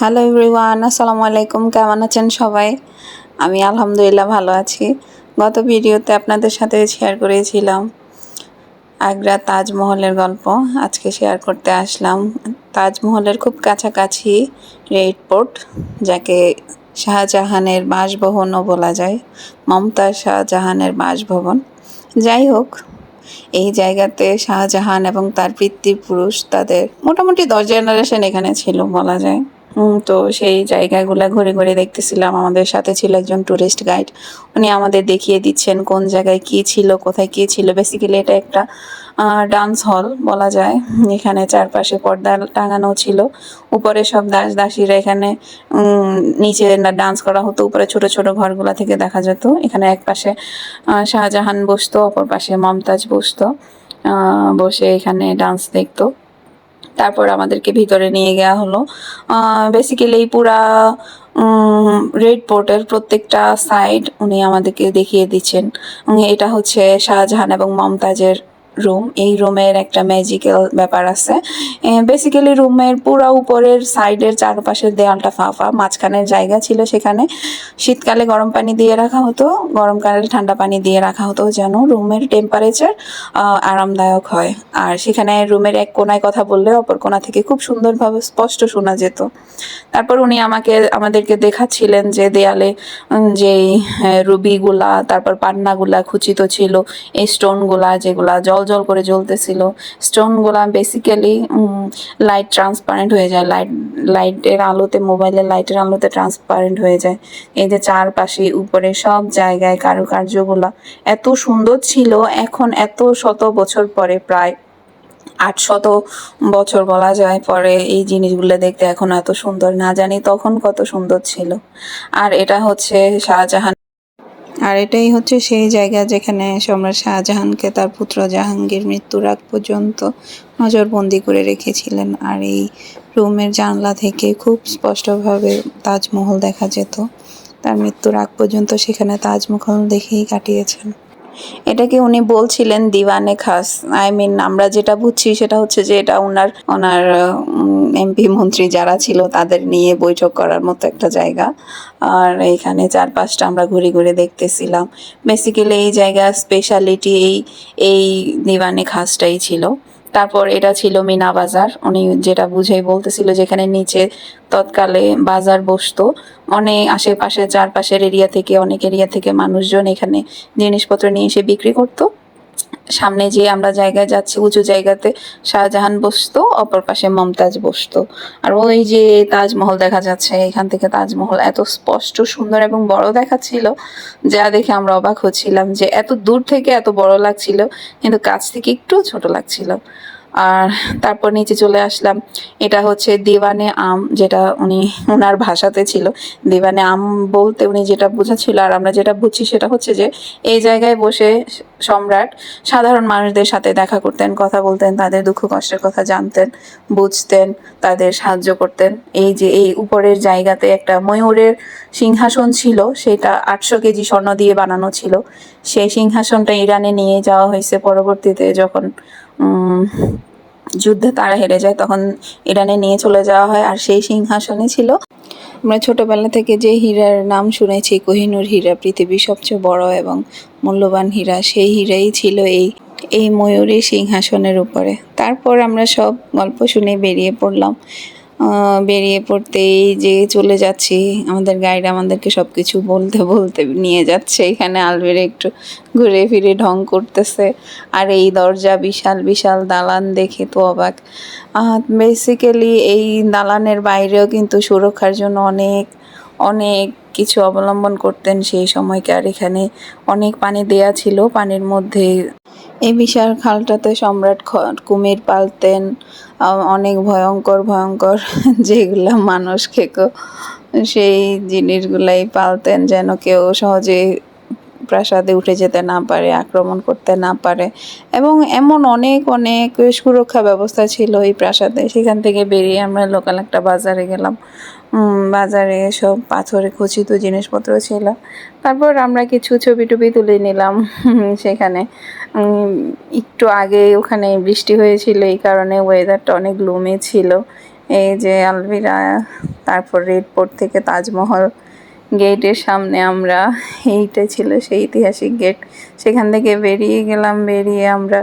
Hello everyone, আসসালামু আলাইকুম। কেমন আছেন সবাই? আমি আলহামদুলিল্লাহ ভালো আছি। গত ভিডিওতে আপনাদের সাথে শেয়ার করেছিলাম আগ্রা তাজমহলের গল্প। আজকে শেয়ার করতে আসলাম তাজমহলের খুব কাছাকাছি রেড ফোর্ট, যাকে শাহজাহানের বাসভবনও বলা যায়, মমতাজ শাহজাহানের বাসভবন। যাই হোক, এই জায়গাতে শাহজাহান এবং তার পিতৃপুরুষ তাদের মোটামুটি 10 জেনারেশন এখানে ছিল বলা যায়। তো সেই জায়গাগুলা ঘুরে ঘুরে দেখতেছিলাম। আমাদের সাথে ছিল একজন টুরিস্ট গাইড। উনি আমাদের দেখিয়ে দিচ্ছেন কোন জায়গায় কি ছিল, কোথায় কি ছিল। বেসিক্যালি এটা একটা ডান্স হল বলা যায়। এখানে চারপাশে পর্দা টাঙানো ছিল। উপরে সব দাসীরা এখানে নিচে ডান্স করা হতো। উপরে ছোট ছোট ঘরগুলা থেকে দেখা যেত। এখানে এক পাশে শাহজাহান বসতো, অপর পাশে মমতাজ বসতো। বসে এখানে ডান্স দেখতো। তারপর আমাদেরকে ভিতরে নিয়ে যাওয়া হলো। বেসিক্যালি এই পুরা রেড ফোর্টের প্রত্যেকটা সাইড উনি আমাদেরকে দেখিয়ে দিচ্ছেন। এটা হচ্ছে শাহজাহান এবং মমতাজের রুম। এই রুমের একটা ম্যাজিক্যাল ব্যাপার আছে। বেসিক্যালি রুমের পুরা উপরের সাইডের চারপাশের দেয়ালটা ফাঁপা, মাঝখানের জায়গা ছিল। সেখানে শীতকালে গরম পানি দিয়ে রাখা হতো, গরমকালে ঠান্ডা পানি দিয়ে রাখা হতো, যেন রুমের টেম্পারেচার আরামদায়ক হয়। আর সেখানে রুমের এক কোনায় কথা বললে অপর কোণা থেকে খুব সুন্দরভাবে স্পষ্ট শোনা যেত। তারপর উনি আমাদেরকে দেখাচ্ছিলেন যে দেয়ালে যেই রুবিগুলা, তারপর পান্নাগুলা খচিত ছিল, এই স্টোনগুলা যেগুলা জল জল করে জ্বলতেছিল। স্টোনগুলা বেসিক্যালি লাইট ট্রান্সপারেন্ট হয়ে যায়, লাইটের আলোতে, মোবাইলের লাইটের আলোতে ট্রান্সপারেন্ট হয়ে যায়। এই যে চারপাশে উপরে সব জায়গায় কারুকার্যগুলা এত সুন্দর ছিল। এখন এত শত বছর পরে, প্রায় 800 বছর বলা যায় পরে, এই জিনিসগুলো দেখতে এখন এত সুন্দর, না জানি তখন কত সুন্দর ছিল। আর এটা হচ্ছে শাহজাহান, আর এটাই হচ্ছে সেই জায়গা যেখানে সম্রাট শাহজাহানকে তার পুত্র জাহাঙ্গীর মৃত্যুর আগ পর্যন্ত নজরবন্দি করে রেখেছিলেন। আর এই রুমের জানলা থেকে খুব স্পষ্টভাবে তাজমহল দেখা যেত। তার মৃত্যুর আগ পর্যন্ত সেখানে তাজমহল দেখেই কাটিয়েছেন। এটাকে উনি বলছিলেন দিওয়ানে খাস। আমরা যেটা বুঝছি সেটা হচ্ছে যে এটা ওনার এমপি মন্ত্রী যারা ছিল তাদের নিয়ে বৈঠক করার মতো একটা জায়গা। আর এখানে চারপাশটা আমরা ঘুরে ঘুরে দেখতেছিলাম। বেসিক্যালি এই জায়গার স্পেশালিটি এই দিওয়ানে খাসটাই ছিল। তারপর এটা ছিল মিনা বাজার। উনি যেটা বুঝেই বলতেছিল, যেখানে নিচে তৎকালে বাজার বসতো। অনেক আশেপাশে চারপাশের অনেক এরিয়া থেকে মানুষজন এখানে জিনিসপত্র নিয়ে এসে বিক্রি করতো। সামনে যে আমরা জায়গায় যাচ্ছি, উঁচু জায়গাতে শাহজাহান বসতো, অপর পাশে মমতাজ বসতো। আর ওই যে তাজমহল দেখা যাচ্ছে, এখান থেকে তাজমহল এত স্পষ্ট, সুন্দর এবং বড় দেখাচ্ছিল, যা দেখে আমরা অবাক হচ্ছিলাম যে এত দূর থেকে এত বড় লাগছিল, কিন্তু কাছ থেকে একটু ছোট লাগছিল। আর তারপর নিচে চলে আসলাম। এটা হচ্ছে দিওয়ানে আম, যেটা ওনার ভাষাতে ছিল। দিওয়ানে আম বলতে উনি যেটা বুঝাচ্ছিল, আর আমরা যেটা বুঝছি সেটা হচ্ছে যে এই জায়গায় বসে সম্রাট সাধারণ মানুষদের সাথে দেখা করতেন, কথা বলতেন, তাদের দুঃখ কষ্টের কথা জানতেন, বুঝতেন, তাদের সাহায্য করতেন। এই যে এই উপরের জায়গাতে একটা ময়ূরের সিংহাসন ছিল, সেটা 800 কেজি স্বর্ণ দিয়ে বানানো ছিল। সেই সিংহাসনটা ইরানে নিয়ে যাওয়া হয়েছে পরবর্তীতে, যখন যুদ্ধে তারা হেরে যায় তখন ইরানে নিয়ে চলে যাওয়া হয়। আর সেই সিংহাসনে ছিল, আমরা ছোটবেলা থেকে যে হীরার নাম শুনেছি, কোহিনূর হীরা, পৃথিবীর সবচেয়ে বড় এবং মূল্যবান হীরা, সেই হীরাই ছিল এই ময়ূরী সিংহাসনের উপরে। তারপর আমরা সব গল্প শুনে বেরিয়ে পড়লাম। বেরিয়ে পড়তেই যে চলে যাচ্ছি, আমাদের গাইড আমাদেরকে সব কিছু বলতে বলতে নিয়ে যাচ্ছে। এখানে আলবেরে একটু ঘুরে ফিরে ঢং করতেছে। আর এই দরজা, বিশাল বিশাল দালান দেখে তো অবাক। বেসিক্যালি এই দালানের বাইরেও কিন্তু সুরক্ষার জন্য অনেক অনেক কিছু অবলম্বন করতেন সেই সময়কার। এখানে অনেক পানি দেয়া ছিল, পানির মধ্যে এই বিশাল খালটাতে সম্রাট কুমির পালতেন। অনেক ভয়ঙ্কর ভয়ঙ্কর যেগুলা মানুষ খেকো, সেই জিনিসগুলাই পালতেন, যেন কেউ সহজে প্রাসাদে উঠে যেতে না পারে, আক্রমণ করতে না পারে। এবং এমন অনেক অনেক সুরক্ষা ব্যবস্থা ছিল এই প্রাসাদে। সেখান থেকে বেরিয়ে আমরা লোকাল একটা বাজারে গেলাম। বাজারে সব পাথরে খচিত জিনিসপত্র ছিল। তারপর আমরা কিছু ছবি টবি তুলে নিলাম সেখানে। একটু আগে ওখানে বৃষ্টি হয়েছিল, এই কারণে ওয়েদারটা অনেক গ্লুমি ছিল। এই যে আলভিরা তারপর রেড ফোর্ট থেকে তাজমহল গেটের সামনে আমরা, এইটা ছিল সেই ঐতিহাসিক গেট। সেখান থেকে বেরিয়ে গেলাম, বেরিয়ে আমরা